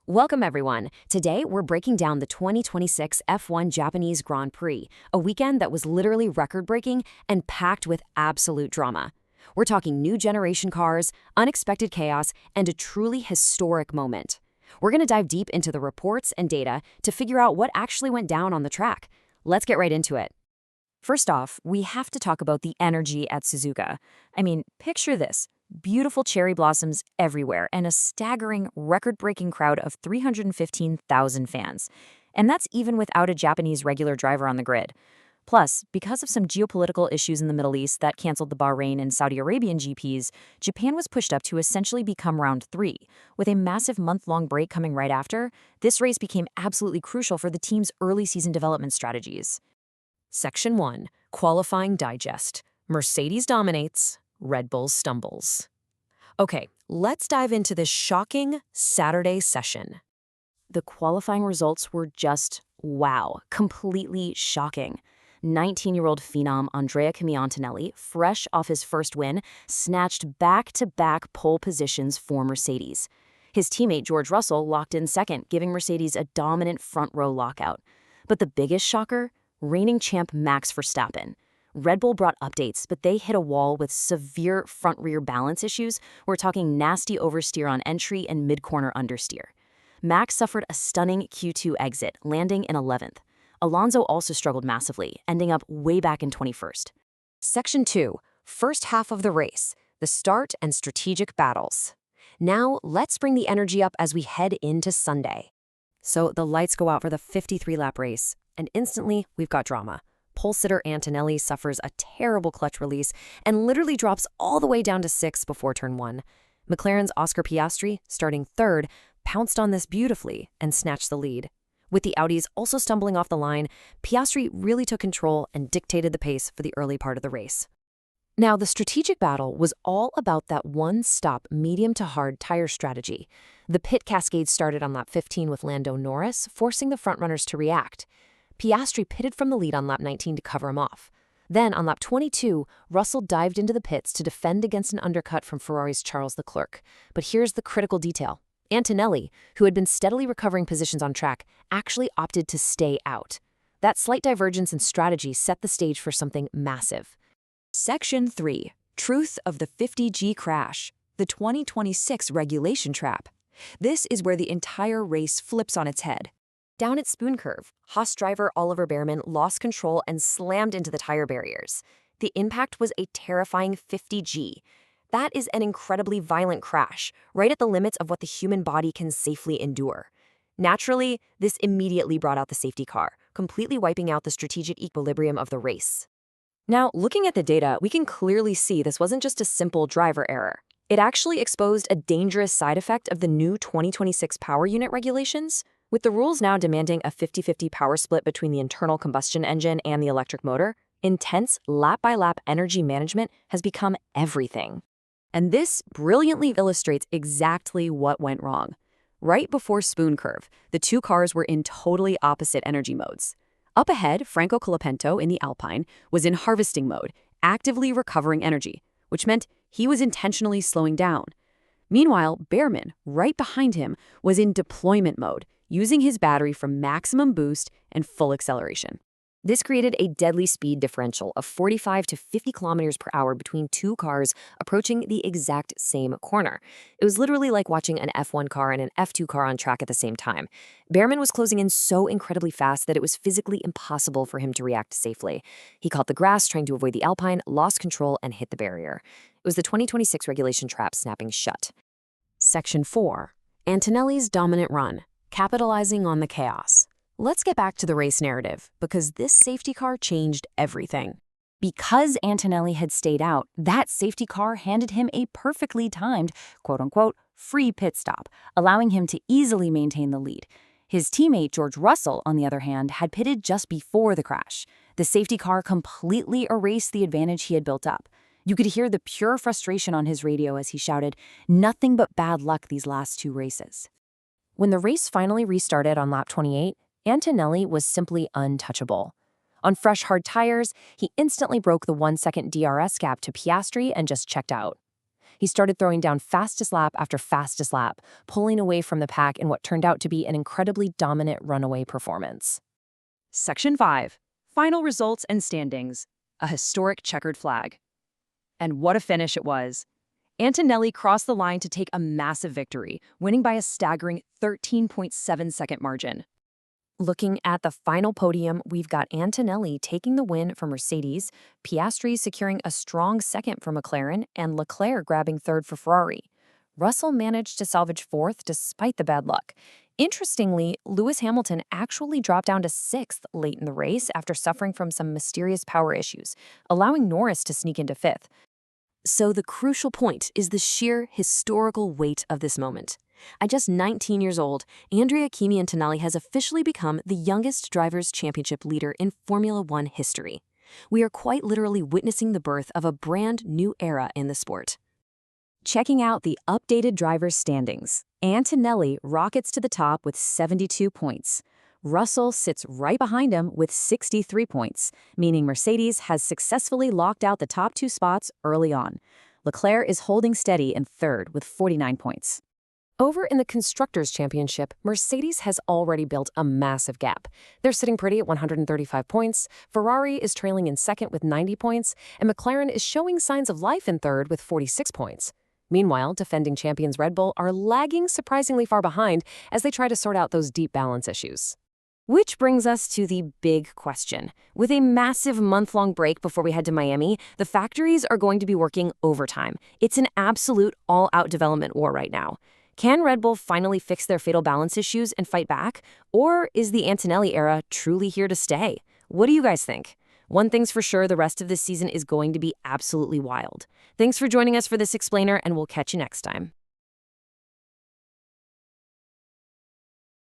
Welcome, everyone. Today, we're breaking down the 2026 F1 Japanese Grand Prix, a weekend that was literally record-breaking and packed with absolute drama. We're talking new generation cars, unexpected chaos, and a truly historic moment. We're going to dive deep into the reports and data to figure out what actually went down on the track. Let's get right into it. First off, we have to talk about the energy at Suzuka. Picture this. Beautiful cherry blossoms everywhere and a staggering, record-breaking crowd of 315,000 fans. And that's even without a Japanese regular driver on the grid. Plus, because of some geopolitical issues in the Middle East that canceled the Bahrain and Saudi Arabian GPs, Japan was pushed up to essentially become round 3. With a massive month-long break coming right after, this race became absolutely crucial for the team's early season development strategies. Section 1. Qualifying Digest. Mercedes dominates. Red Bull stumbles. Okay, let's dive into this shocking Saturday session. The qualifying results were just wow, completely shocking. 19-year-old phenom Andrea Antonelli, fresh off his first win, snatched back-to-back pole positions for Mercedes. His teammate George Russell locked in second, giving Mercedes a dominant front-row lockout. But the biggest shocker? Reigning champ Max Verstappen. Red Bull brought updates, but they hit a wall with severe front-rear balance issues. We're talking nasty oversteer on entry and mid-corner understeer. Max suffered a stunning Q2 exit, landing in 11th. Alonso also struggled massively, ending up way back in 21st. Section 2. First half of the race. The start and strategic battles. Now, let's bring the energy up as we head into Sunday. So the lights go out for the 53-lap race, and instantly we've got drama. Pole sitter Antonelli suffers a terrible clutch release and literally drops all the way down to 6th before turn 1. McLaren's Oscar Piastri, starting 3rd, pounced on this beautifully and snatched the lead. With the Audis also stumbling off the line, Piastri really took control and dictated the pace for the early part of the race. Now, the strategic battle was all about that one-stop medium to hard tire strategy. The pit cascade started on lap 15 with Lando Norris, forcing the frontrunners to react. Piastri pitted from the lead on lap 19 to cover him off. Then, on lap 22, Russell dived into the pits to defend against an undercut from Ferrari's Charles Leclerc. But here's the critical detail. Antonelli, who had been steadily recovering positions on track, actually opted to stay out. That slight divergence in strategy set the stage for something massive. Section 3. Truth of the 50G crash. The 2026 regulation trap. This is where the entire race flips on its head. Down at Spoon Curve, Haas driver Oliver Bearman lost control and slammed into the tire barriers. The impact was a terrifying 50G. That is an incredibly violent crash, right at the limits of what the human body can safely endure. Naturally, this immediately brought out the safety car, completely wiping out the strategic equilibrium of the race. Now, looking at the data, we can clearly see this wasn't just a simple driver error. It actually exposed a dangerous side effect of the new 2026 power unit regulations. With the rules now demanding a 50-50 power split between the internal combustion engine and the electric motor, intense lap-by-lap energy management has become everything. And this brilliantly illustrates exactly what went wrong. Right before Spoon Curve, the two cars were in totally opposite energy modes. Up ahead, Franco Colapinto in the Alpine was in harvesting mode, actively recovering energy, which meant he was intentionally slowing down. Meanwhile, Bearman, right behind him, was in deployment mode, using his battery for maximum boost and full acceleration. This created a deadly speed differential of 45 to 50 kilometers per hour between two cars approaching the exact same corner. It was literally like watching an F1 car and an F2 car on track at the same time. Bearman was closing in so incredibly fast that it was physically impossible for him to react safely. He caught the grass trying to avoid the Alpine, lost control, and hit the barrier. It was the 2026 regulation trap snapping shut. Section 4. Antonelli's dominant run. Capitalizing on the chaos. Let's get back to the race narrative, because this safety car changed everything. Because Antonelli had stayed out, that safety car handed him a perfectly timed, quote-unquote, free pit stop, allowing him to easily maintain the lead. His teammate George Russell, on the other hand, had pitted just before the crash. The safety car completely erased the advantage he had built up. You could hear the pure frustration on his radio as he shouted, "Nothing but bad luck these last two races." When the race finally restarted on lap 28, Antonelli was simply untouchable. On fresh hard tires, he instantly broke the 1-second DRS gap to Piastri and just checked out. He started throwing down fastest lap after fastest lap, pulling away from the pack in what turned out to be an incredibly dominant runaway performance. Section 5. Final results and standings. A historic checkered flag. And what a finish it was. Antonelli crossed the line to take a massive victory, winning by a staggering 13.7-second margin. Looking at the final podium, we've got Antonelli taking the win for Mercedes, Piastri securing a strong second for McLaren, and Leclerc grabbing third for Ferrari. Russell managed to salvage fourth despite the bad luck. Interestingly, Lewis Hamilton actually dropped down to sixth late in the race after suffering from some mysterious power issues, allowing Norris to sneak into fifth. So the crucial point is the sheer historical weight of this moment. At just 19 years old, Andrea Kimi Antonelli has officially become the youngest Drivers' Championship leader in Formula One history. We are quite literally witnessing the birth of a brand new era in the sport. Checking out the updated drivers' standings, Antonelli rockets to the top with 72 points. Russell sits right behind him with 63 points, meaning Mercedes has successfully locked out the top two spots early on. Leclerc is holding steady in third with 49 points. Over in the Constructors' Championship, Mercedes has already built a massive gap. They're sitting pretty at 135 points, Ferrari is trailing in second with 90 points, and McLaren is showing signs of life in third with 46 points. Meanwhile, defending champions Red Bull are lagging surprisingly far behind as they try to sort out those deep balance issues. Which brings us to the big question. With a massive month-long break before we head to Miami, the factories are going to be working overtime. It's an absolute all-out development war right now. Can Red Bull finally fix their fatal balance issues and fight back? Or is the Antonelli era truly here to stay? What do you guys think? One thing's for sure, the rest of this season is going to be absolutely wild. Thanks for joining us for this explainer, and we'll catch you next time.